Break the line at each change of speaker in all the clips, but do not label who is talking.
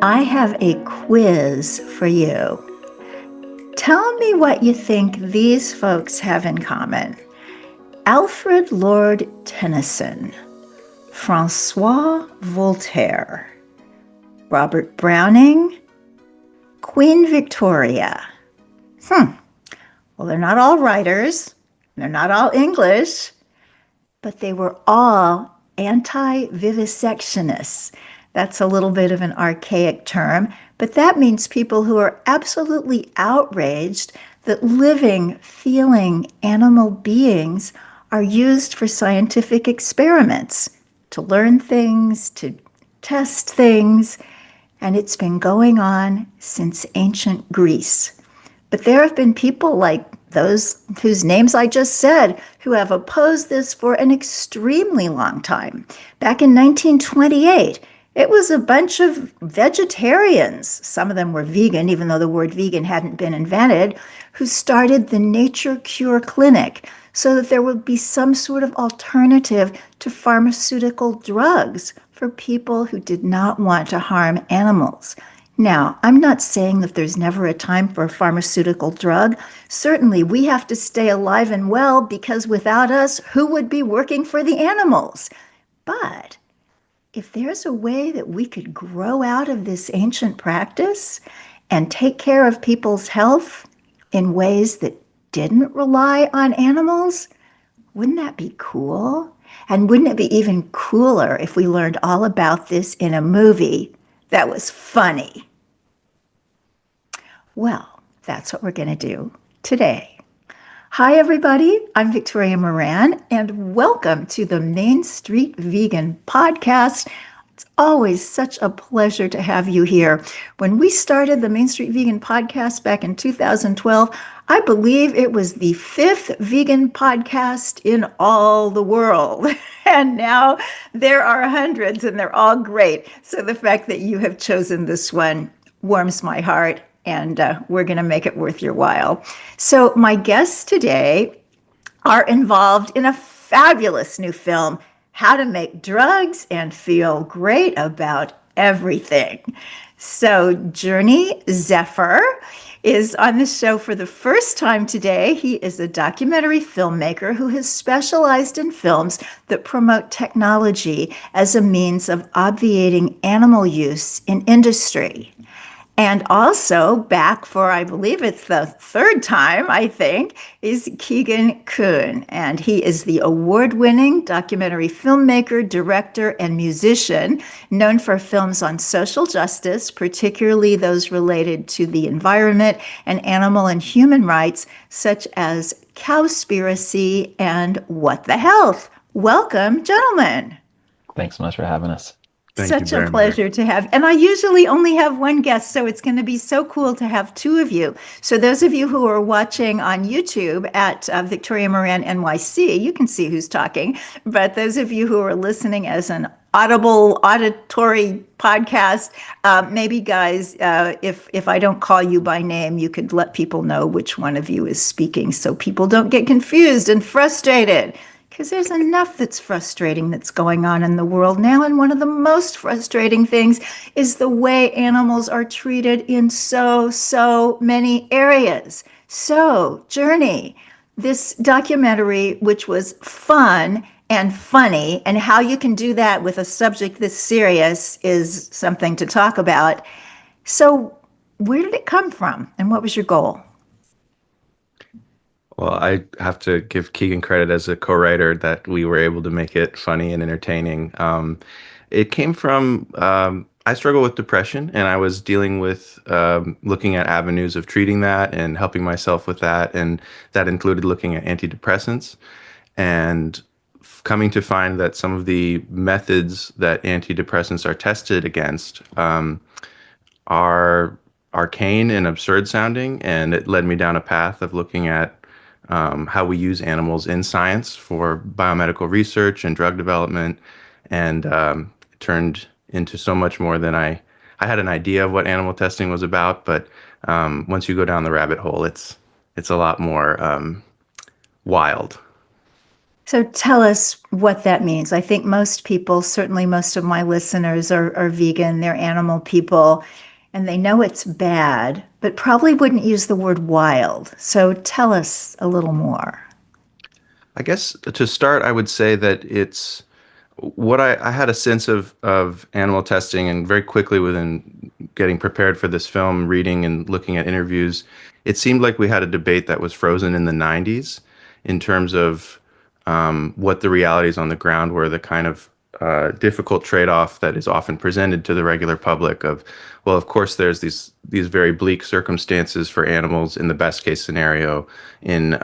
I have a quiz for you. Tell me what you think these folks have in common. Alfred Lord Tennyson, Francois Voltaire, Robert Browning, Queen Victoria. Well, they're not all writers, they're not all English, but they were all anti-vivisectionists. That's a little bit of an archaic term, but that means people who are absolutely outraged that living, feeling animal beings are used for scientific experiments, to learn things, to test things, and it's been going on since ancient Greece. But there have been people like those whose names I just said who have opposed this for an extremely long time. Back in 1928, it was a bunch of vegetarians, some of them were vegan, even though the word vegan hadn't been invented, who started the Nature Cure Clinic so that there would be some sort of alternative to pharmaceutical drugs for people who did not want to harm animals. Now, I'm not saying that there's never a time for a pharmaceutical drug. Certainly, we have to stay alive and well because without us, who would be working for the animals? But if there's a way that we could grow out of this ancient practice and take care of people's health in ways that didn't rely on animals, wouldn't that be cool? And wouldn't it be even cooler if we learned all about this in a movie that was funny? Well, that's what we're going to do today. Hi, everybody. I'm Victoria Moran, and welcome to the Main Street Vegan Podcast. It's always such a pleasure to have you here. When we started the Main Street Vegan Podcast back in 2012, I believe it was the 5th vegan podcast in all the world. And now there are hundreds, and they're all great. So the fact that you have chosen this one warms my heart, and we're going to make it worth your while. So my guests today are involved in a fabulous new film, How to Make Drugs and Feel Great About Everything. So Journey Zephyr is on the show for the first time today. He is a documentary filmmaker who has specialized in films that promote technology as a means of obviating animal use in industry. And also back for, I believe it's the third time, I think, is Keegan Kuhn. And he is the award-winning documentary filmmaker, director, and musician known for films on social justice, particularly those related to the environment and animal and human rights, such as Cowspiracy and What the Health. Welcome, gentlemen.
Thanks so much for having us.
Thank you
Such a
very much.
pleasure to have. And I usually only have one guest, so it's going to be so cool to have two of you. So those of you who are watching on YouTube at Victoria Moran NYC, you can see who's talking. But those of you who are listening as an auditory podcast, maybe guys, if I don't call you by name, you could let people know which one of you is speaking so people don't get confused and frustrated. Because there's enough that's frustrating that's going on in the world now. And one of the most frustrating things is the way animals are treated in so many areas. So, Journey, this documentary, which was fun and funny, and how you can do that with a subject this serious is something to talk about. So, where did it come from, and what was your goal?
Well, I have to give Keegan credit as a co-writer that we were able to make it funny and entertaining. It came from I struggle with depression, and I was dealing with looking at avenues of treating that and helping myself with that, and that included looking at antidepressants and coming to find that some of the methods that antidepressants are tested against are arcane and absurd sounding, and it led me down a path of looking at how we use animals in science for biomedical research and drug development, and it turned into so much more than I had an idea of what animal testing was about, but once you go down the rabbit hole, it's a lot more wild.
So tell us what that means. I think most people, certainly most of my listeners, are vegan, they're animal people, and they know it's bad, but probably wouldn't use the word wild. So tell us a little more.
I guess to start, I would say that it's what I had a sense of animal testing, and very quickly within getting prepared for this film, reading and looking at interviews, it seemed like we had a debate that was frozen in the 90s in terms of what the realities on the ground were, the kind of difficult trade-off that is often presented to the regular public of, well, of course, there's these very bleak circumstances for animals in the best case scenario in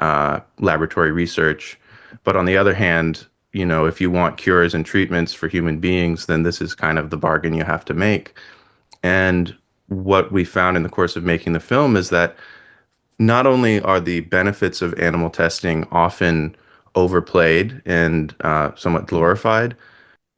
laboratory research. But on the other hand, if you want cures and treatments for human beings, then this is kind of the bargain you have to make. And what we found in the course of making the film is that not only are the benefits of animal testing often overplayed and somewhat glorified.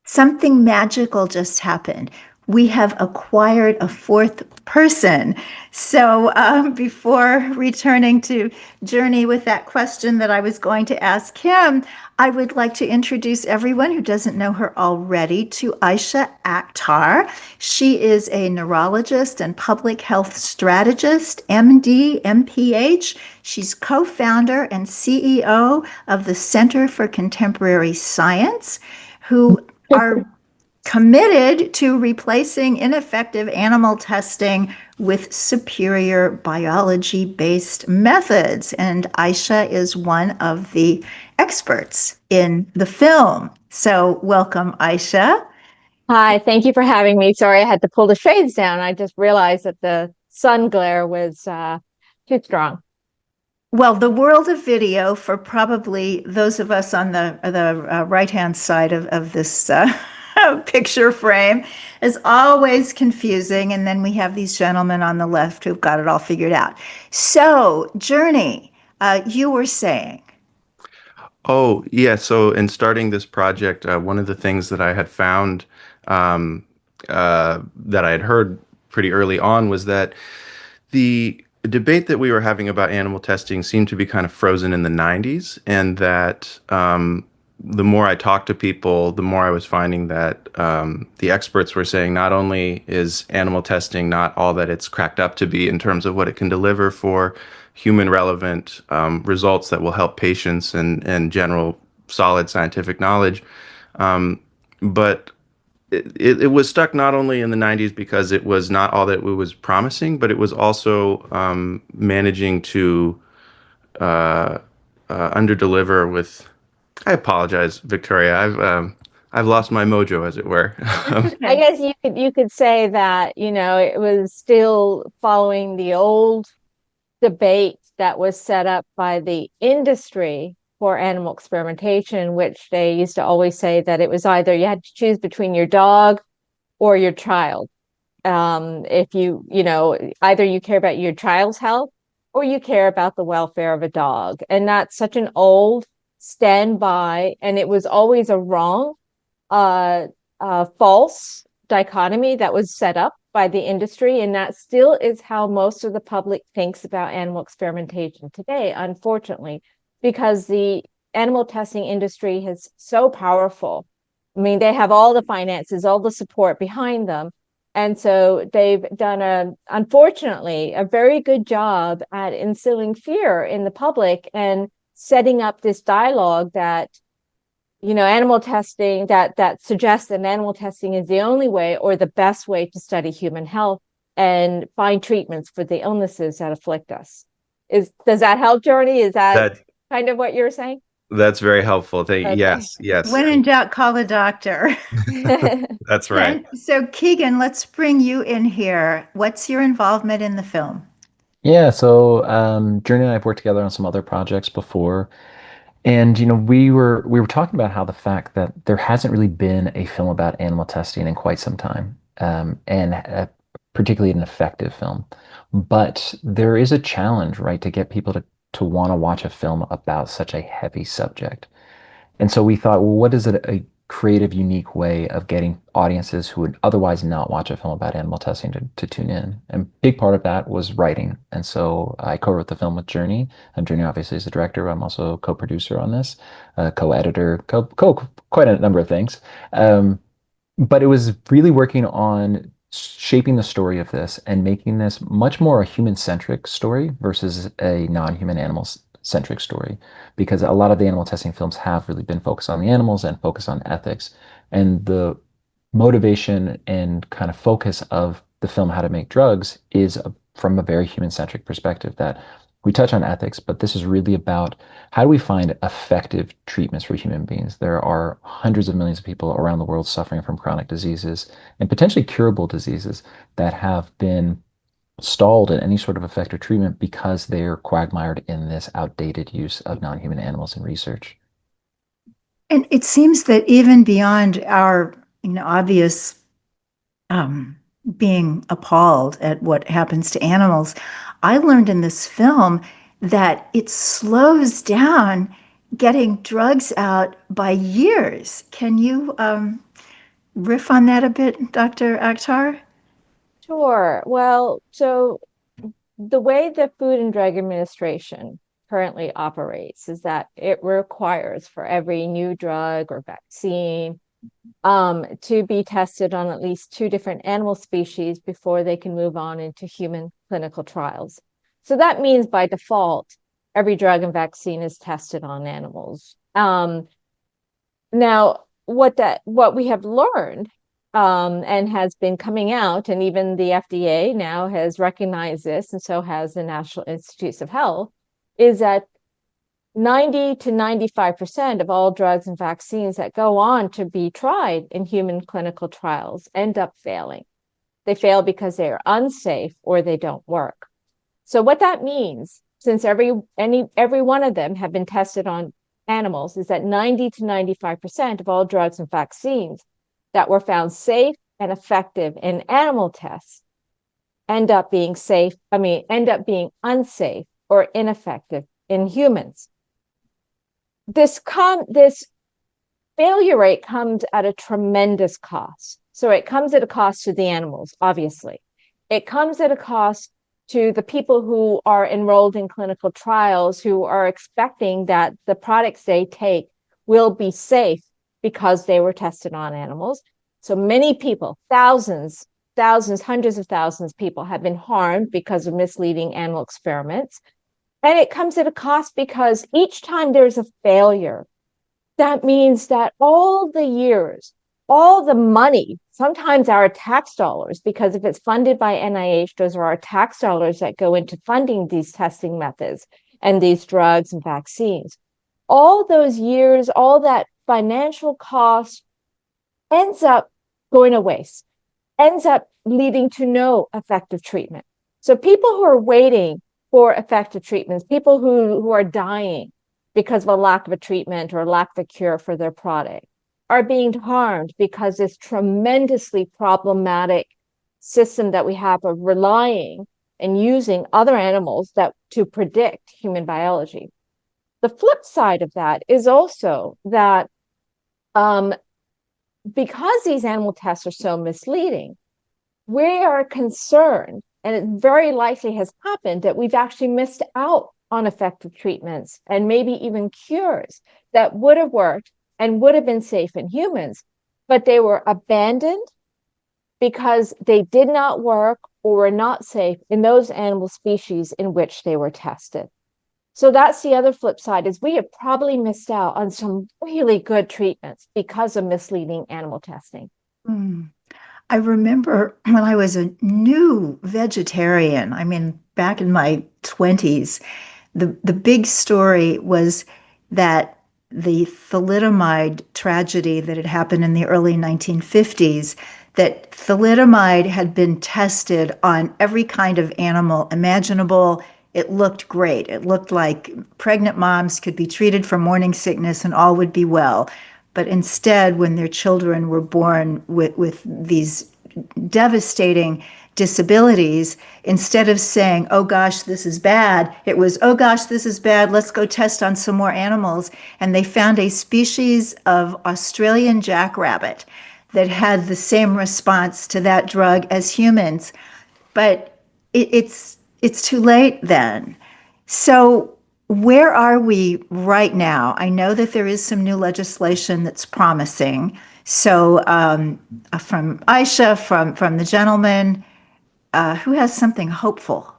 Something magical just happened. We have acquired a fourth person. So, before returning to Journey with that question that I was going to ask him, I would like to introduce everyone who doesn't know her already to Aysha Aktar. She is a neurologist and public health strategist, MD, MPH. She's co founder and CEO of the Center for Contemporary Science, who are committed to replacing ineffective animal testing with superior biology based methods. And Aysha is one of the experts in the film. So, welcome, Aysha.
Hi, thank you for having me. Sorry, I had to pull the shades down. I just realized that the sun glare was too strong.
Well, the world of video for probably those of us on the right-hand side of this picture frame is always confusing. And then we have these gentlemen on the left who've got it all figured out. So, Journey, you were saying.
Oh, yeah. So, in starting this project, one of the things that I had found um, that I had heard pretty early on was that the debate that we were having about animal testing seemed to be kind of frozen in the 90s, and that the more I talked to people, the more I was finding that the experts were saying not only is animal testing not all that it's cracked up to be in terms of what it can deliver for human relevant results that will help patients and general solid scientific knowledge, but it was stuck not only in the 90s because it was not all that it was promising, but it was also managing to uh, underdeliver with. I apologize, Victoria. I've lost my mojo, as it were.
I guess you could say that, it was still following the old debate that was set up by the industry for animal experimentation, which they used to always say that it was either you had to choose between your dog or your child. If either you care about your child's health or you care about the welfare of a dog. And that's such an old standby, and it was always a wrong, false dichotomy that was set up by the industry. And that still is how most of the public thinks about animal experimentation today, unfortunately, because the animal testing industry is so powerful. I mean, they have all the finances, all the support behind them. And so they've done, unfortunately, a very good job at instilling fear in the public and setting up this dialogue that, animal testing, that suggests that animal testing is the only way or the best way to study human health and find treatments for the illnesses that afflict us. Does that help, Journey? Is that
that
kind of what you're saying?
that's very helpful.
Okay.
Yes, yes,
When in doubt, call a doctor.
that's right.
And so, Keegan, let's bring you in here. What's your involvement in the film?
Yeah, so Journey and I have worked together on some other projects before, and we were talking about how the fact that there hasn't really been a film about animal testing in quite some time, and particularly an effective film. But there is a challenge, right, to get people to want to watch a film about such a heavy subject. And so we thought, well, what does a creative, unique way of getting audiences who would otherwise not watch a film about animal testing to tune in. And a big part of that was writing. And so I co-wrote the film with Journey, and Journey obviously is the director. I'm also a co-producer on this, co-editor, quite a number of things. But it was really working on shaping the story of this and making this much more a human-centric story versus a non-human animal-centric story, because a lot of the animal testing films have really been focused on the animals and focused on ethics. And the motivation and kind of focus of the film How to Make Drugs is from a very human-centric perspective, that we touch on ethics, but this is really about how do we find effective treatments for human beings. There are hundreds of millions of people around the world suffering from chronic diseases and potentially curable diseases that have been stalled in any sort of effective treatment because they're quagmired in this outdated use of non-human animals in research.
And it seems that even beyond our obvious being appalled at what happens to animals, I learned in this film that it slows down getting drugs out by years. Can you riff on that a bit, Dr. Akhtar?
Sure. Well, so the way the Food and Drug Administration currently operates is that it requires for every new drug or vaccine to be tested on at least 2 different animal species before they can move on into human clinical trials. So that means by default, every drug and vaccine is tested on animals. Now, what we have learned and has been coming out, and even the FDA now has recognized this, and so has the National Institutes of Health, is that 90 to 95% of all drugs and vaccines that go on to be tried in human clinical trials end up failing. They fail because they are unsafe or they don't work. So what that means, since every one of them have been tested on animals, is that 90 to 95% of all drugs and vaccines that were found safe and effective in animal tests end up being unsafe or ineffective in humans. This failure rate comes at a tremendous cost. So it comes at a cost to the animals, obviously. It comes at a cost to the people who are enrolled in clinical trials, who are expecting that the products they take will be safe because they were tested on animals. So many people, thousands, hundreds of thousands of people have been harmed because of misleading animal experiments. And it comes at a cost because each time there's a failure, that means that all the years, all the money, sometimes our tax dollars, because if it's funded by NIH, those are our tax dollars that go into funding these testing methods and these drugs and vaccines. All those years, all that financial cost ends up going to waste, ends up leading to no effective treatment. So people who are waiting for effective treatments, people who are dying because of a lack of a treatment or lack of a cure for their product, are being harmed because this tremendously problematic system that we have of relying and using other animals to predict human biology. The flip side of that is also that because these animal tests are so misleading, we are concerned, and it very likely has happened, that we've actually missed out on effective treatments and maybe even cures that would have worked and would have been safe in humans, but they were abandoned because they did not work or were not safe in those animal species in which they were tested. So that's the other flip side, is we have probably missed out on some really good treatments because of misleading animal testing.
I remember when I was a new vegetarian, back in my 20s, the big story was that the thalidomide tragedy that had happened in the early 1950s, that thalidomide had been tested on every kind of animal imaginable. It looked great. It looked like pregnant moms could be treated for morning sickness and all would be well. But instead, when their children were born with these devastating disabilities, instead of saying, oh gosh, this is bad, it was, oh gosh, this is bad, let's go test on some more animals. And they found a species of Australian jackrabbit that had the same response to that drug as humans. But it's too late then. So where are we right now? I know that there is some new legislation that's promising. So from Aysha, from the gentleman, who has something hopeful?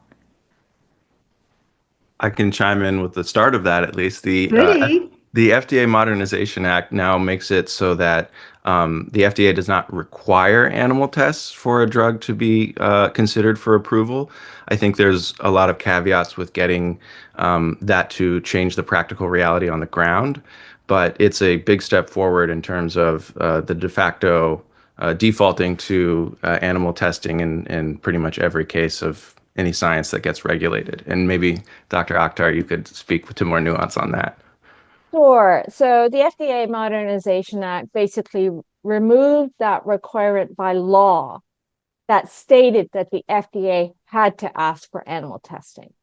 I can chime in with the start of that at least.
Goody.
The FDA Modernization Act now makes it so that the FDA does not require animal tests for a drug to be considered for approval. I think there's a lot of caveats with getting that to change the practical reality on the ground, but it's a big step forward in terms of the de facto defaulting to animal testing in pretty much every case of any science that gets regulated. And maybe Dr. Akhtar, you could speak to more nuance on that.
Sure. So the FDA Modernization Act basically removed that requirement by law that stated that the FDA had to ask for animal testing.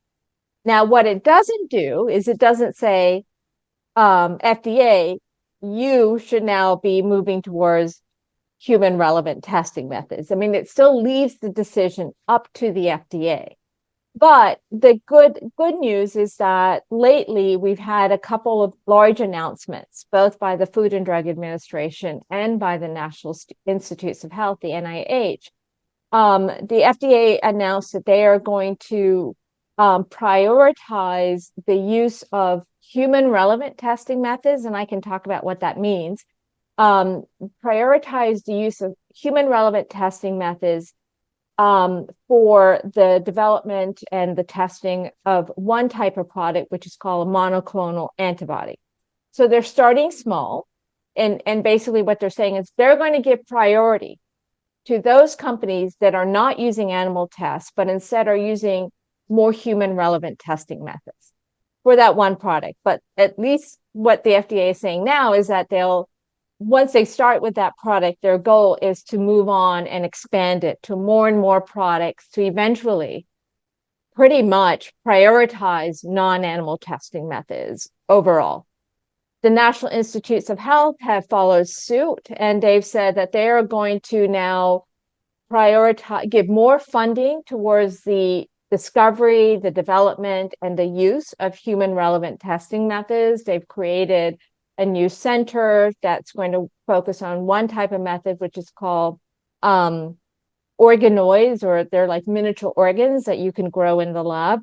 Now, what it doesn't do is it doesn't say, FDA, you should now be moving towards human relevant testing methods. I mean, it still leaves the decision up to the FDA. But the good news is that lately we've had a couple of large announcements, both by the Food and Drug Administration and by the National Institutes of Health, the NIH. The FDA announced that they are going to prioritize the use of human relevant testing methods, and I can talk about what that means. Prioritize the use of human relevant testing methods for the development and the testing of one type of product, which is called a monoclonal antibody. So they're starting small, and basically what they're saying is they're going to give priority to those companies that are not using animal tests, but instead are using more human relevant testing methods for that one product. But at least what the FDA is saying now is that once they start with that product, their goal is to move on and expand it to more and more products to eventually pretty much prioritize non-animal testing methods overall. The National Institutes of Health have followed suit, and they've said that they are going to now give more funding towards the discovery, the development, and the use of human relevant testing methods. They've created a new center that's going to focus on one type of method, which is called organoids, or they're like miniature organs that you can grow in the lab.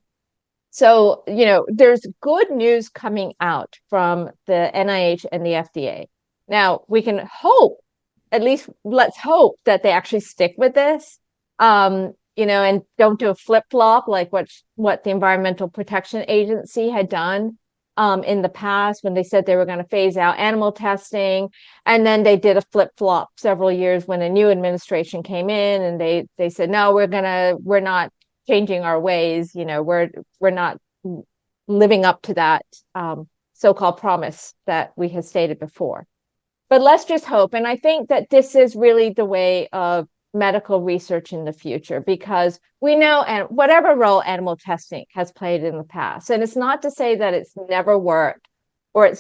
So, there's good news coming out from the NIH and the FDA. Now, we can hope, at least let's hope that they actually stick with this, and don't do a flip-flop like what the Environmental Protection Agency had done in the past when they said they were going to phase out animal testing. And then they did a flip-flop several years when a new administration came in, and they said, no, we're not changing our ways. We're not living up to that so-called promise that we had stated before. But let's just hope. And I think that this is really the way of medical research in the future, because we know, and whatever role animal testing has played in the past, and it's not to say that it's never worked, or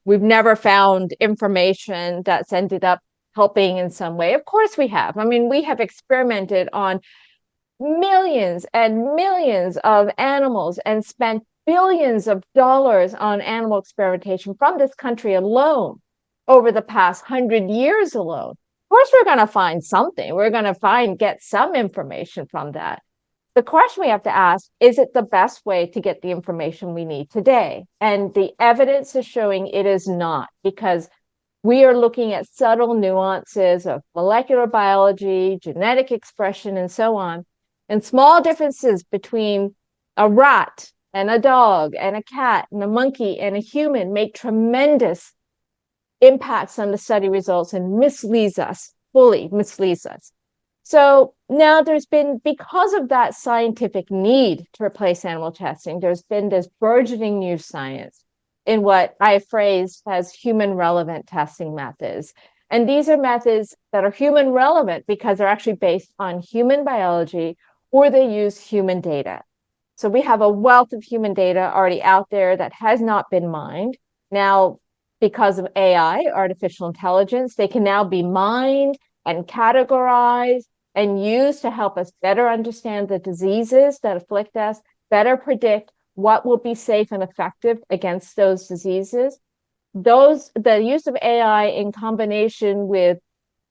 we've never found information that's ended up helping in some way. Of course we have. I mean, we have experimented on millions and millions of animals and spent billions of dollars on animal experimentation from this country alone over the past 100 years alone. Of course, we're going to find something. We're going to get some information from that. The question we have to ask, is it the best way to get the information we need today? And the evidence is showing it is not, because we are looking at subtle nuances of molecular biology, genetic expression, and so on, and small differences between a rat and a dog and a cat and a monkey and a human make tremendous impacts on the study results and fully misleads us. So now because of that scientific need to replace animal testing, there's been this burgeoning new science in what I phrased as human relevant testing methods. And these are methods that are human relevant because they're actually based on human biology, or they use human data. So we have a wealth of human data already out there that has not been mined. Now, because of AI, artificial intelligence, they can now be mined and categorized and used to help us better understand the diseases that afflict us, better predict what will be safe and effective against those diseases. The use of AI in combination with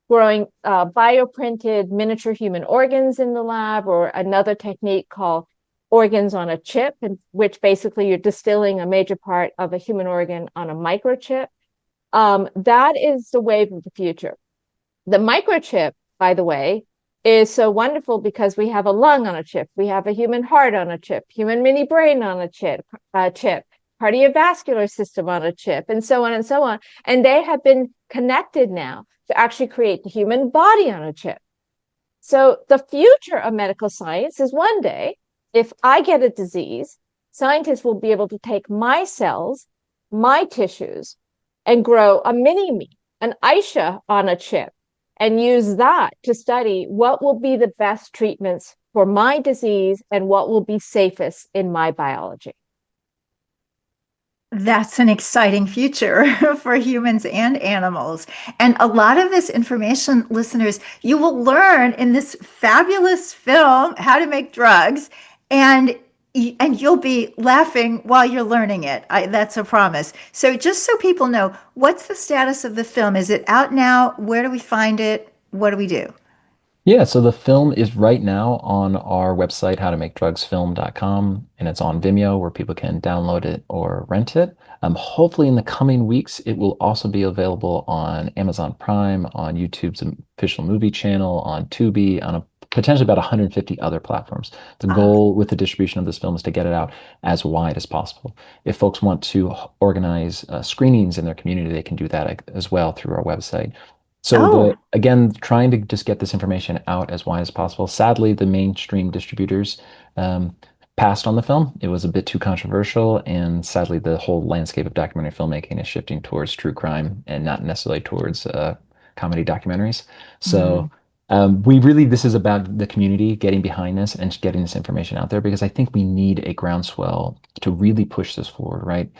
growing bioprinted miniature human organs in the lab, or another technique called organs on a chip, in which basically you're distilling a major part of a human organ on a microchip. That is the wave of the future. The microchip, by the way, is so wonderful because we have a lung on a chip, we have a human heart on a chip, human mini brain on a chip, cardiovascular system on a chip, and so on and so on. And they have been connected now to actually create the human body on a chip. So the future of medical science is one day, if I get a disease, scientists will be able to take my cells, my tissues, and grow a mini me, an Aysha on a chip, and use that to study what will be the best treatments for my disease and what will be safest in my biology.
That's an exciting future for humans and animals. And a lot of this information, listeners, you will learn in this fabulous film, How to Make Drugs, and you'll be laughing while you're learning it. That's a promise. So just so people know, what's the status of the film? Is it out now? Where do we find it? What do we do?
Yeah, so the film is right now on our website, howtomakedrugsfilm.com, and it's on Vimeo where people can download it or rent it. Hopefully in the coming weeks, it will also be available on Amazon Prime, on YouTube's official movie channel, on Tubi, on potentially about 150 other platforms. The goal with the distribution of this film is to get it out as wide as possible. If folks want to organize screenings in their community, they can do that as well through our website. So
Oh,
again, trying to just get this information out as wide as possible. Sadly, the mainstream distributors um, passed on the film. It was a bit too controversial, and sadly, the whole landscape of documentary filmmaking is shifting towards true crime and not necessarily towards comedy documentaries. So we really, this is about the community getting behind this and getting this information out there, because I think we need a groundswell to really push this forward, right?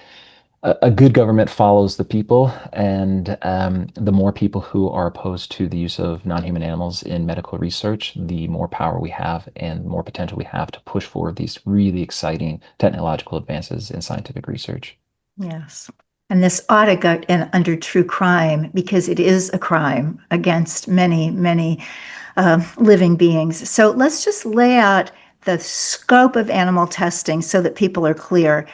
A good government follows the people, and the more people who are opposed to the use of non-human animals in medical research, the more power we have and more potential we have to push forward these really exciting technological advances in scientific research.
yes. And this ought to go in under true crime because it is a crime against many, many living beings. So let's just lay out the scope of animal testing so that people are clear.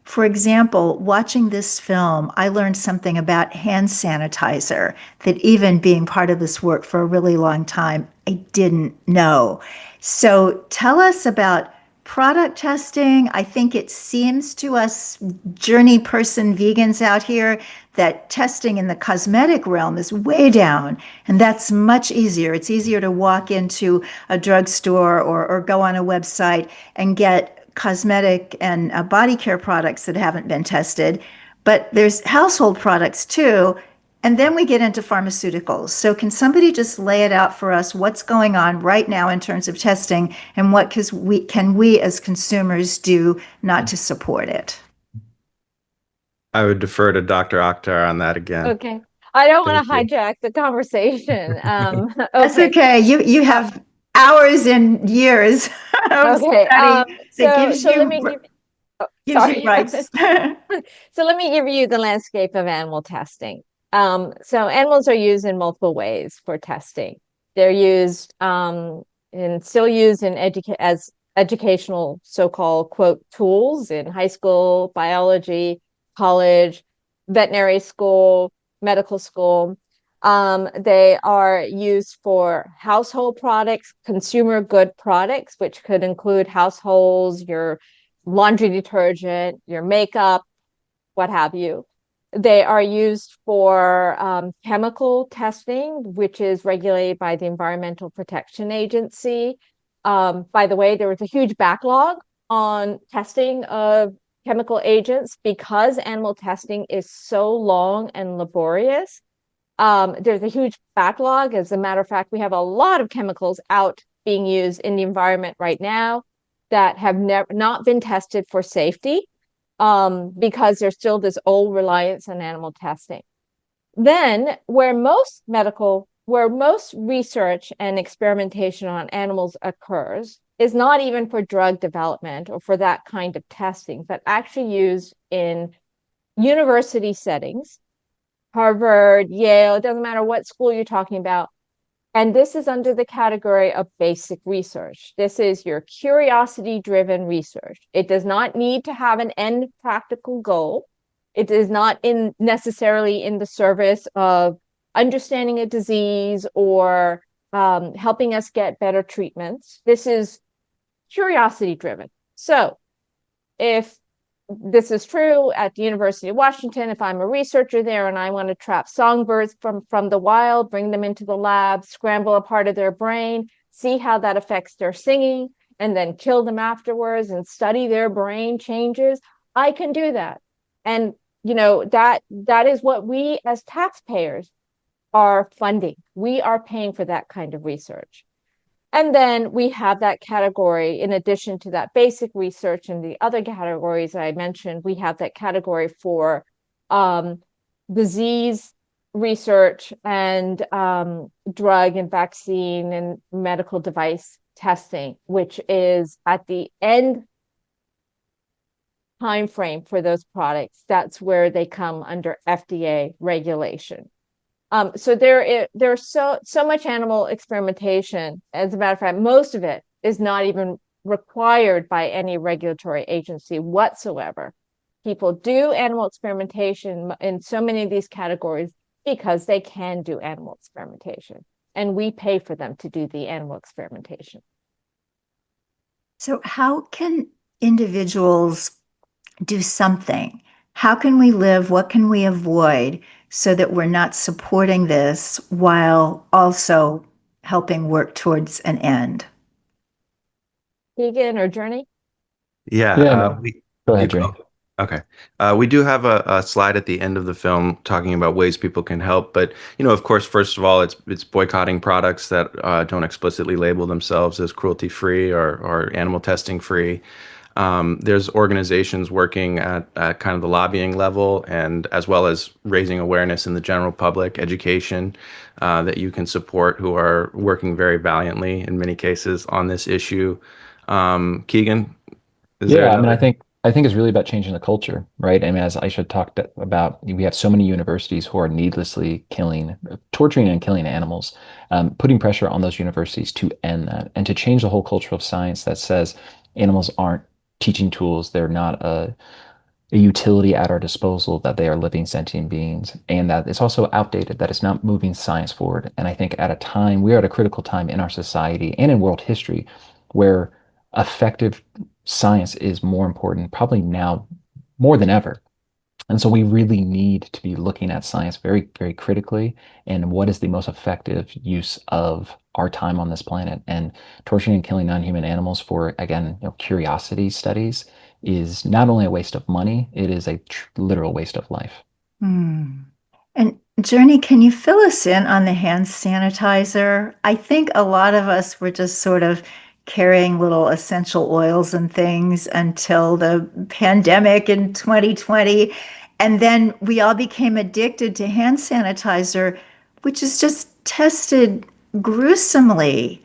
For example, watching this film, I learned something about hand sanitizer that even being part of this work for a really long time, I didn't know. So tell us about product testing. I think it seems to us journey person vegans out here that testing in the cosmetic realm is way down, and that's much easier. It's easier to walk into a drugstore or go on a website and get cosmetic and body care products that haven't been tested. But there's household products too. And then we get into pharmaceuticals. So can somebody just lay it out for us what's going on right now in terms of testing and what can we as consumers do not to support it?
I would defer to Dr. Akhtar on that again.
Okay. I don't want
Thank
to
you.
hijack the conversation.
That's
Okay.
okay. You
Uh,
have hours and years of
okay.
study that
So let me
gives you
sorry.
rights.
So let me give you the landscape of animal testing. So animals are used in multiple ways for testing. They're used and still used in as educational so-called quote tools in high school, biology, college, veterinary school, medical school. They are used for household products, consumer good products, which could include households, your laundry detergent, your makeup, what have you. They are used for chemical testing, which is regulated by the Environmental Protection Agency. By the way, there was a huge backlog on testing of chemical agents because animal testing is so long and laborious. There's a huge backlog. As a matter of fact, we have a lot of chemicals out being used in the environment right now that have not been tested for safety, because there's still this old reliance on animal testing. Then, where most research and experimentation on animals occurs is not even for drug development or for that kind of testing, but actually used in university settings, Harvard, Yale, it doesn't matter what school you're talking about. And this is under the category of basic research. This is your curiosity-driven research. It does not need to have an end practical goal. It is not necessarily in the service of understanding a disease or helping us get better treatments. This is curiosity-driven. So if this is true at the University of Washington, if I'm a researcher there and I want to trap songbirds from the wild, bring them into the lab, scramble a part of their brain, see how that affects their singing, and then kill them afterwards and study their brain changes, I can do that. And that is what we as taxpayers are funding. We are paying for that kind of research. And then we have that category, in addition to that basic research and the other categories I mentioned, we have that category for disease research and drug and vaccine and medical device testing, which is at the end time frame for those products. That's where they come under FDA regulation. So there's so much animal experimentation. As a matter of fact, most of it is not even required by any regulatory agency whatsoever. People do animal experimentation in so many of these categories because they can do animal experimentation, and we pay for them to do the animal experimentation.
So how can individuals do something? How can we live? What can we avoid so that we're not supporting this while also helping work towards an end?
Keegan or Journey?
Yeah,
Yeah, go
you
ahead, Journey.
go. Okay. We do have a slide at the end of the film talking about ways people can help, but of course, first of all, it's boycotting products that don't explicitly label themselves as cruelty-free or animal testing free. There's organizations working at kind of the lobbying level, and as well as raising awareness in the general public, education that you can support, who are working very valiantly in many cases on this issue. Keegan, is there
Yeah, I mean, I
another?
think I think it's really about changing the culture, right? I mean, as Aisha talked about, we have so many universities who are needlessly torturing and killing animals, putting pressure on those universities to end that and to change the whole culture of science that says animals aren't teaching tools, they're not a utility at our disposal, that they are living sentient beings, and that it's also outdated, that it's not moving science forward. And I think we are at a critical time in our society and in world history where effective science is more important, probably now more than ever. And so we really need to be looking at science very, very critically and what is the most effective use of our time on this planet. And torturing and killing non-human animals for, again, curiosity studies is not only a waste of money, it is a literal waste of life.
Hmm. And Journey, can you fill us in on the hand sanitizer? I think a lot of us were just sort of carrying little essential oils and things until the pandemic in 2020. And then we all became addicted to hand sanitizer, which is just tested gruesomely.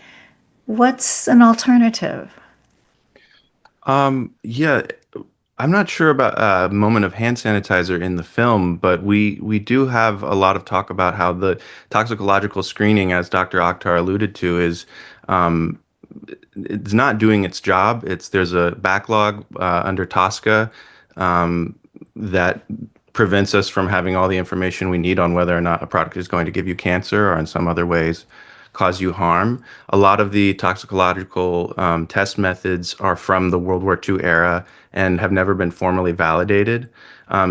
What's an alternative?
Yeah, I'm not sure about a moment of hand sanitizer in the film, but we do have a lot of talk about how the toxicological screening, as Dr. Akhtar alluded to, is um, it's not doing its job. There's a backlog under TSCA that prevents us from having all the information we need on whether or not a product is going to give you cancer or in some other ways cause you harm. A lot of the toxicological test methods are from the World War II era and have never been formally validated.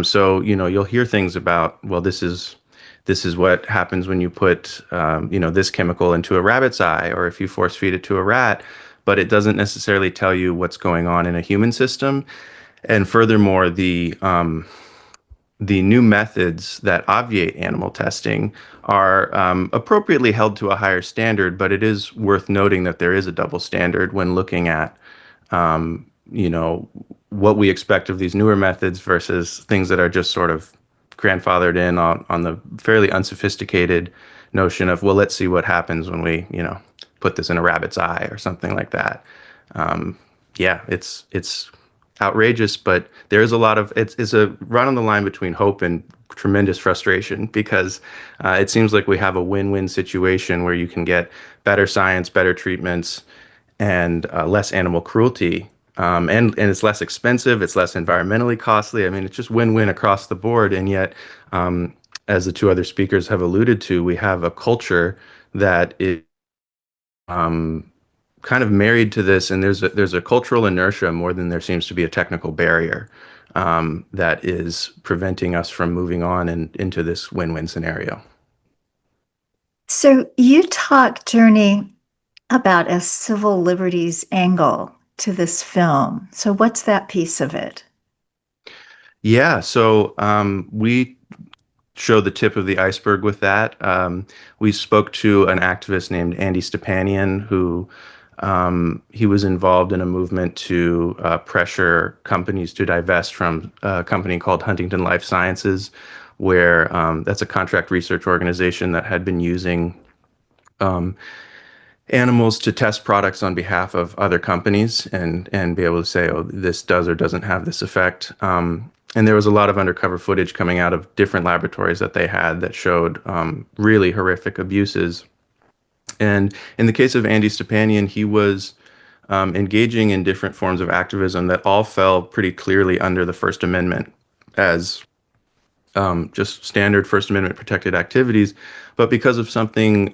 So you'll hear things about, well, this is what happens when you put this chemical into a rabbit's eye, or if you force feed it to a rat, but it doesn't necessarily tell you what's going on in a human system. And furthermore, the new methods that obviate animal testing are appropriately held to a higher standard, but it is worth noting that there is a double standard when looking at, you know, what we expect of these newer methods versus things that are just sort of grandfathered in on the fairly unsophisticated notion of, well, let's see what happens when we, put this in a rabbit's eye or something like that. Yeah, it's outrageous, but there is a lot of it's a run on the line between hope and tremendous frustration because it seems like we have a win-win situation where you can get better science, better treatments, and less animal cruelty. And it's less expensive, it's less environmentally costly. I mean, it's just win-win across the board. And yet, as the two other speakers have alluded to, we have a culture that is um, kind of married to this, and there's a cultural inertia more than there seems to be a technical barrier that is preventing us from moving on and into this win-win scenario.
So you talk, Journey, about a civil liberties angle to this film. So what's that piece of it?
Yeah, so we show the tip of the iceberg with that. We spoke to an activist named Andy Stepanian, who he was involved in a movement to pressure companies to divest from a company called Huntington Life Sciences, where that's a contract research organization that had been using animals to test products on behalf of other companies and be able to say, oh, this does or doesn't have this effect. And there was a lot of undercover footage coming out of different laboratories that they had that showed really horrific abuses. And in the case of Andy Stepanian, he was engaging in different forms of activism that all fell pretty clearly under the First Amendment as just standard First Amendment protected activities. But because of something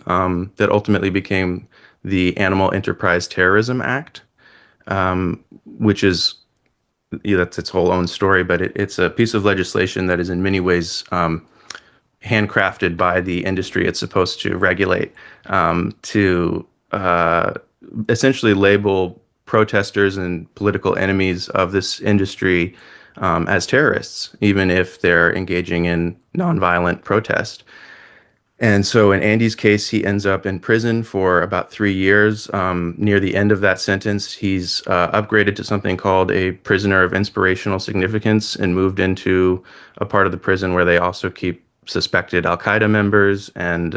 that ultimately became the Animal Enterprise Terrorism Act, which is that's its whole own story, but it's a piece of legislation that is in many ways handcrafted by the industry it's supposed to regulate to essentially label protesters and political enemies of this industry as terrorists, even if they're engaging in nonviolent protest. And so in Andy's case, he ends up in prison for about 3 years. Near the end of that sentence, he's upgraded to something called a prisoner of inspirational significance and moved into a part of the prison where they also keep suspected Al-Qaeda members and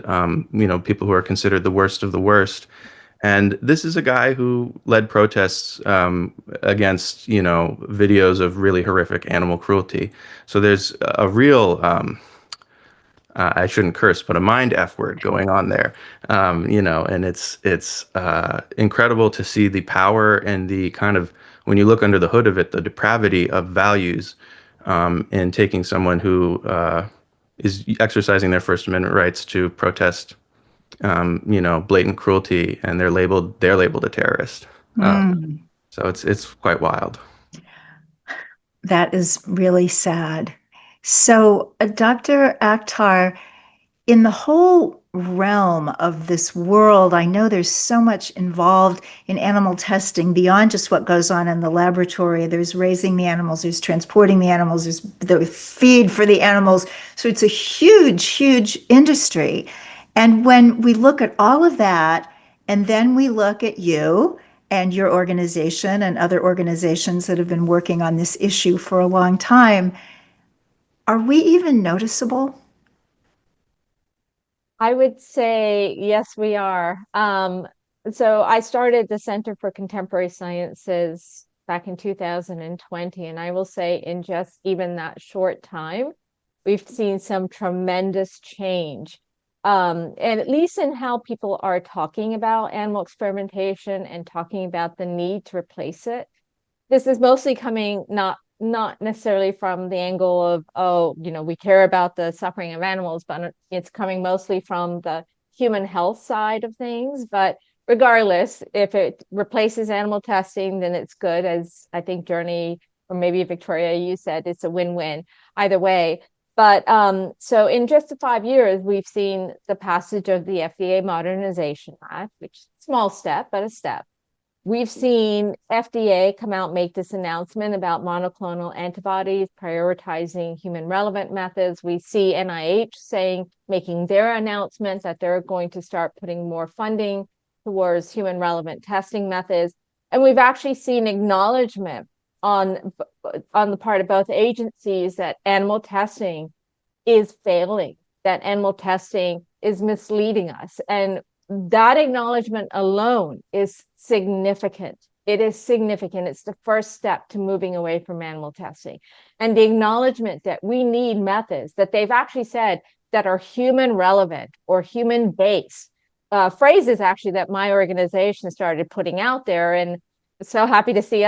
people who are considered the worst of the worst. And this is a guy who led protests against videos of really horrific animal cruelty. So there's a real I shouldn't curse, but a mind F word going on there, and it's incredible to see the power and the kind of, when you look under the hood of it, the depravity of values in taking someone who is exercising their First Amendment rights to protest, blatant cruelty, and they're labeled a terrorist. So it's quite wild.
That is really sad. So, Dr. Akhtar, in the whole realm of this world, I know there's so much involved in animal testing beyond just what goes on in the laboratory. There's raising the animals, there's transporting the animals, there's the feed for the animals. So it's a huge, huge industry. And when we look at all of that, and then we look at you and your organization and other organizations that have been working on this issue for a long time, are we even noticeable?
I would say yes, we are. So I started the Center for Contemporary Sciences back in 2020, and I will say in just even that short time, we've seen some tremendous change. And at least in how people are talking about animal experimentation and talking about the need to replace it. This is mostly coming not necessarily from the angle of, oh, we care about the suffering of animals, but it's coming mostly from the human health side of things. But regardless, if it replaces animal testing, then it's good. As I think Journey, or maybe Victoria, you said, it's a win-win either way. But so in just the 5 years, we've seen the passage of the FDA Modernization Act, which is a small step, but a step. We've seen FDA come out make this announcement about monoclonal antibodies, prioritizing human relevant methods. We see NIH making their announcement that they're going to start putting more funding towards human relevant testing methods. And we've actually seen acknowledgement on the part of both agencies that animal testing is failing, that animal testing is misleading us. And that acknowledgement alone is significant. It is significant. It's the first step to moving away from animal testing. And the acknowledgement that we need methods that they've actually said that are human relevant or human based. Phrases actually that my organization started putting out there, and so happy to see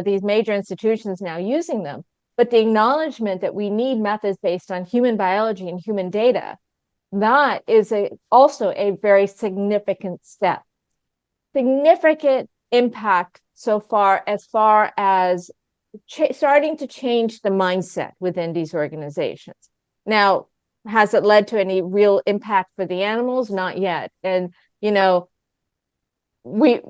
these major institutions now using them. But the acknowledgement that we need methods based on human biology and human data, that is also a very significant step. Significant impact so far as starting to change the mindset within these organizations. Now, has it led to any real impact for the animals? Not yet. And, we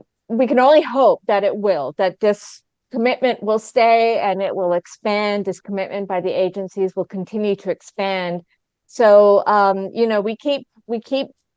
can only hope that it will, that this commitment will stay and it will expand. This commitment by the agencies will continue to expand. So, we keep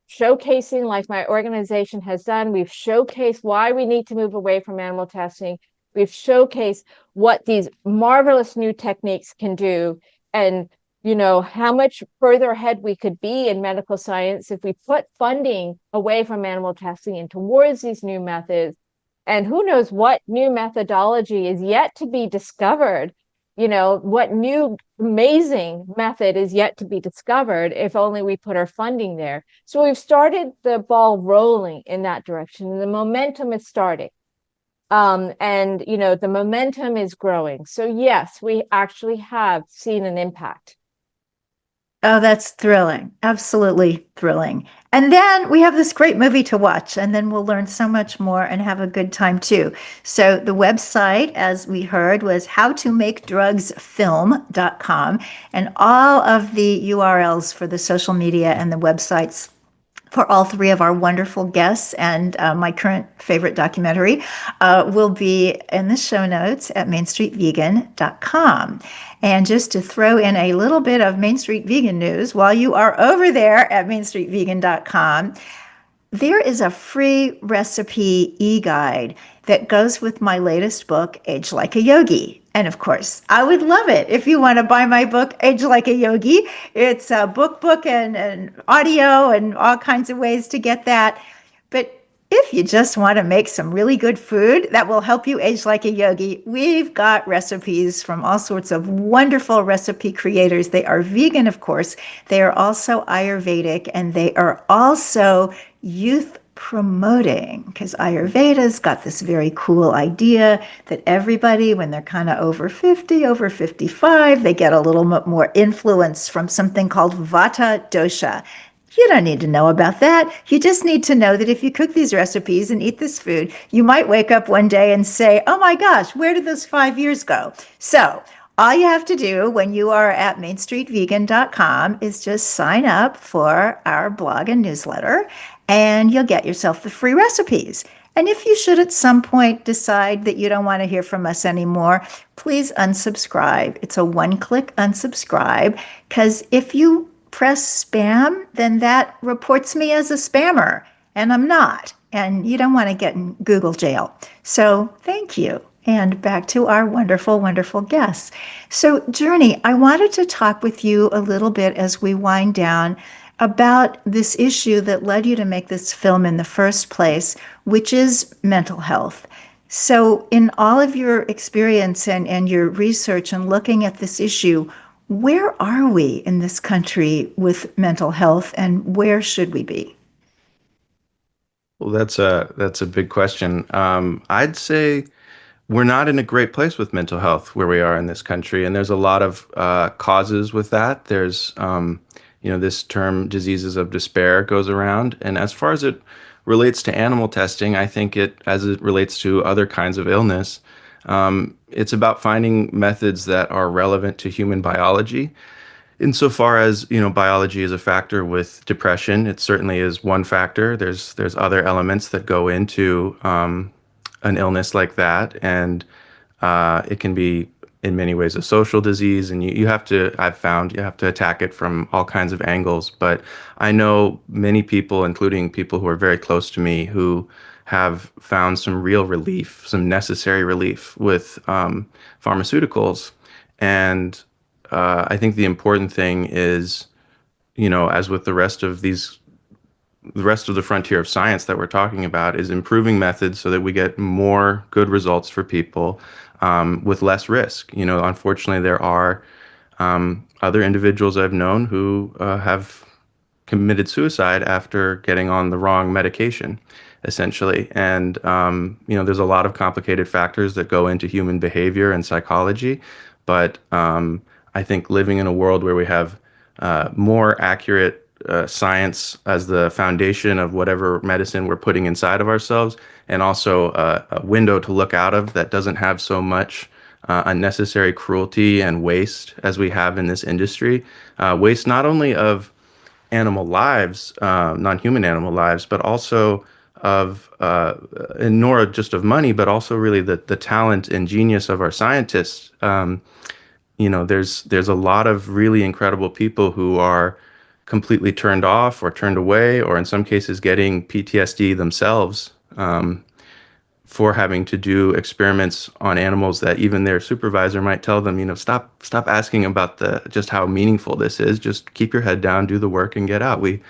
showcasing, like my organization has done. We've showcased why we need to move away from animal testing. We've showcased what these marvelous new techniques can do, and how much further ahead we could be in medical science if we put funding away from animal testing and towards these new methods. And who knows what new methodology is yet to be discovered, what new amazing method is yet to be discovered if only we put our funding there. So we've started the ball rolling in that direction, and the momentum is starting. The momentum is growing. So yes, we actually have seen an impact.
Oh, that's thrilling. Absolutely thrilling. And then we have this great movie to watch, and then we'll learn so much more and have a good time too. So the website, as we heard, was howtomakedrugsfilm.com, and all of the URLs for the social media and the websites for all three of our wonderful guests and my current favorite documentary will be in the show notes at mainstreetvegan.com. And just to throw in a little bit of Main Street Vegan news, while you are over there at mainstreetvegan.com, there is a free recipe e-guide that goes with my latest book, Age Like a Yogi. And of course, I would love it if you want to buy my book, Age Like a Yogi. It's a book, and audio and all kinds of ways to get that. But if you just want to make some really good food that will help you age like a yogi, we've got recipes from all sorts of wonderful recipe creators. They are vegan, of course. They are also Ayurvedic, and they are also youth promoting, because Ayurveda's got this very cool idea that everybody, when they're kind of over 50, over 55, they get a little bit more influence from something called Vata dosha. You don't need to know about that. You just need to know that if you cook these recipes and eat this food, you might wake up one day and say, oh my gosh, where did those 5 years go? So all you have to do when you are at mainstreetvegan.com is just sign up for our blog and newsletter, and you'll get yourself the free recipes. And if you should at some point decide that you don't want to hear from us anymore, please unsubscribe. It's a one-click unsubscribe, because if you press spam, then that reports me as a spammer, and I'm not. And you don't want to get in Google jail. So thank you. And back to our wonderful, wonderful guests. So Journey, I wanted to talk with you a little bit as we wind down about this issue that led you to make this film in the first place, which is mental health. So in all of your experience and your research and looking at this issue, where are we in this country with mental health, and where should we be?
Well, that's a big question. I'd say we're not in a great place with mental health where we are in this country, and there's a lot of causes with that. There's this term diseases of despair goes around, and as far as it relates to animal testing, I think as it relates to other kinds of illness, it's about finding methods that are relevant to human biology. Insofar as biology is a factor with depression, it certainly is one factor. There's other elements that go into an illness like that, and it can be in many ways a social disease, and you have to, I've found, you have to attack it from all kinds of angles. But I know many people, including people who are very close to me, who have found some real relief, some necessary relief with pharmaceuticals. And I think the important thing is, as with the rest of the frontier of science that we're talking about, is improving methods so that we get more good results for people with less risk. Unfortunately, there are other individuals I've known who have committed suicide after getting on the wrong medication, essentially. And, there's a lot of complicated factors that go into human behavior and psychology. But I think living in a world where we have more accurate science as the foundation of whatever medicine we're putting inside of ourselves, and also a window to look out of that doesn't have so much unnecessary cruelty and waste as we have in this industry. Waste not only of animal lives, non-human animal lives, but also of, and nor just of money, but also really the talent and genius of our scientists. There's a lot of really incredible people who are completely turned off or turned away, or in some cases getting PTSD themselves for having to do experiments on animals that even their supervisor might tell them, stop asking about the just how meaningful this is. Just keep your head down, do the work, and get out. We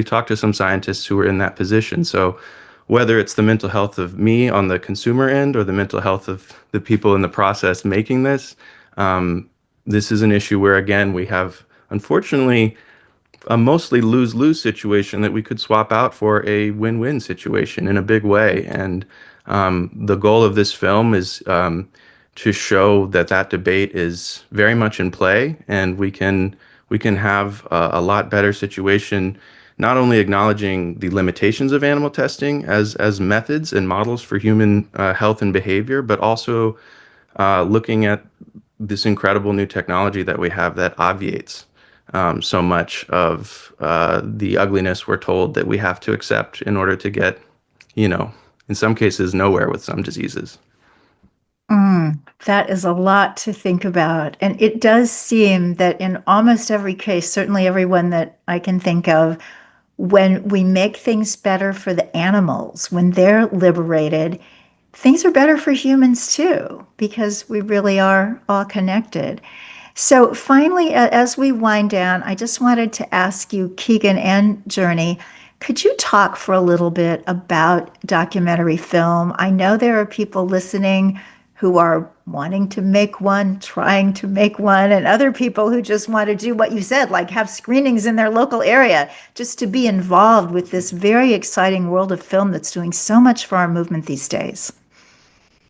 talked to some scientists who were in that position. So whether it's the mental health of me on the consumer end or the mental health of the people in the process making this, this is an issue where, again, we have, unfortunately, a mostly lose-lose situation that we could swap out for a win-win situation in a big way. And the goal of this film is to show that debate is very much in play, and we can have a lot better situation, not only acknowledging the limitations of animal testing as methods and models for human health and behavior, but also looking at this incredible new technology that we have that obviates so much of the ugliness we're told that we have to accept in order to get, in some cases, nowhere with some diseases.
That is a lot to think about. And it does seem that in almost every case, certainly every one that I can think of, when we make things better for the animals, when they're liberated, things are better for humans too, because we really are all connected. So finally, as we wind down, I just wanted to ask you, Keegan and Journey, could you talk for a little bit about documentary film? I know there are people listening who are wanting to make one, trying to make one, and other people who just want to do what you said, like have screenings in their local area, just to be involved with this very exciting world of film that's doing so much for our movement these days.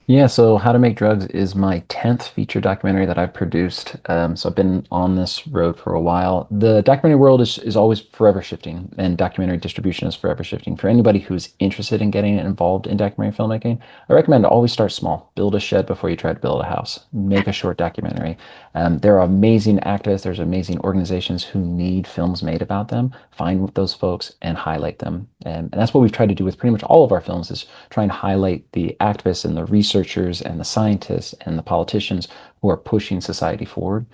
Yeah, so How to Make Drugs is my 10th feature documentary that I've produced. So I've been on this road for a while. The documentary world is always forever shifting, and documentary distribution is forever shifting. For anybody who's interested in getting involved in documentary filmmaking, I recommend to always start small. Build a shed before you try to build a house. Make a short documentary. There are amazing activists, there's amazing organizations who need films made about them. Find those folks and highlight them. And that's what we've tried to do with pretty much all of our films, is try and highlight the activists and the researchers and the scientists and the politicians who are pushing society forward.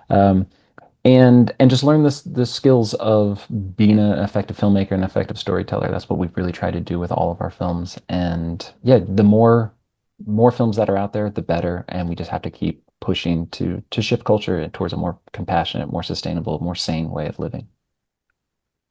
Um, and just learn the skills of being an effective filmmaker and effective storyteller. That's what we've really tried to do with all of our films. And yeah, the more films that are out there, the better. And we just have to keep pushing to shift culture towards a more compassionate, more sustainable, more sane way of living.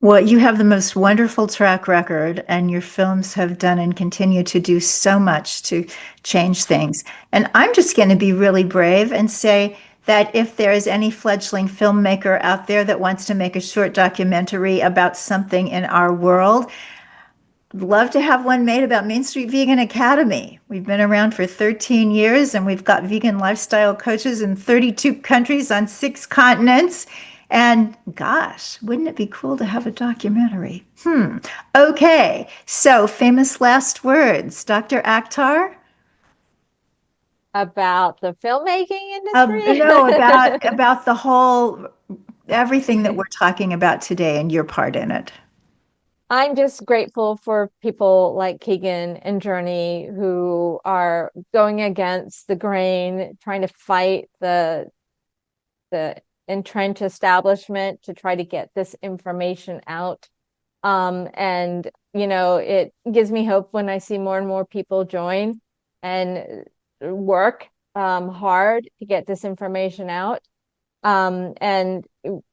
Well, you have the most wonderful track record, and your films have done and continue to do so much to change things. And I'm just going to be really brave and say that if there is any fledgling filmmaker out there that wants to make a short documentary about something in our world, I'd love to have one made about Main Street Vegan Academy. We've been around for 13 years, and we've got vegan lifestyle coaches in 32 countries on 6 continents. And gosh, wouldn't it be cool to have a documentary? Okay, so famous last words. Dr. Akhtar?
About the filmmaking industry?
No, about the whole, everything that we're talking about today and your part in it.
I'm just grateful for people like Keegan and Journey who are going against the grain, trying to fight the entrenched establishment to try to get this information out. And it gives me hope when I see more and more people join and work hard to get this information out. And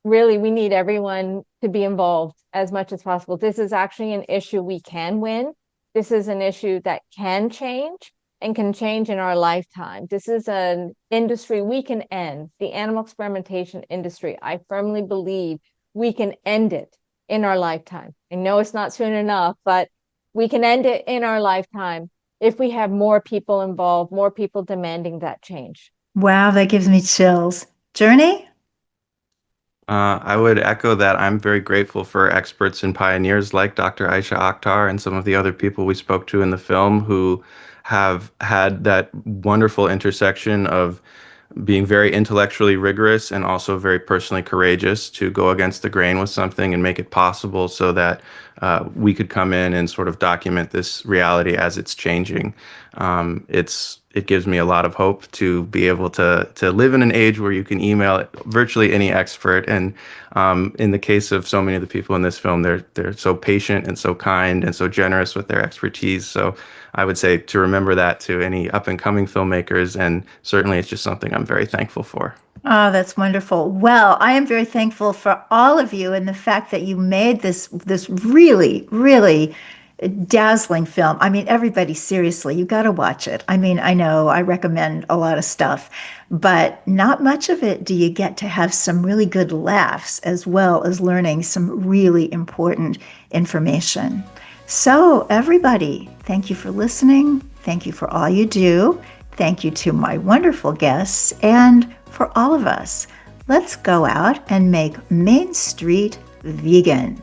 really, we need everyone to be involved as much as possible. This is actually an issue we can win. This is an issue that can change and can change in our lifetime. This is an industry we can end. The animal experimentation industry, I firmly believe we can end it in our lifetime. I know it's not soon enough, but we can end it in our lifetime if we have more people involved, more people demanding that change.
Wow, that gives me chills. Journey?
I would echo that. I'm very grateful for experts and pioneers like Dr. Aysha Aktar and some of the other people we spoke to in the film who have had that wonderful intersection of being very intellectually rigorous and also very personally courageous to go against the grain with something and make it possible so that we could come in and sort of document this reality as it's changing. It gives me a lot of hope to be able to live in an age where you can email virtually any expert. And in the case of so many of the people in this film, they're so patient and so kind and so generous with their expertise. So I would say to remember that to any up and coming filmmakers, and certainly it's just something I'm very thankful for.
Oh, that's wonderful. Well, I am very thankful for all of you and the fact that you made this really, really dazzling film. I mean, everybody, seriously, you got to watch it. I mean, I know I recommend a lot of stuff, but not much of it do you get to have some really good laughs as well as learning some really important information. So, everybody, thank you for listening. Thank you for all you do. Thank you to my wonderful guests, and for all of us. Let's go out and make Main Street vegan.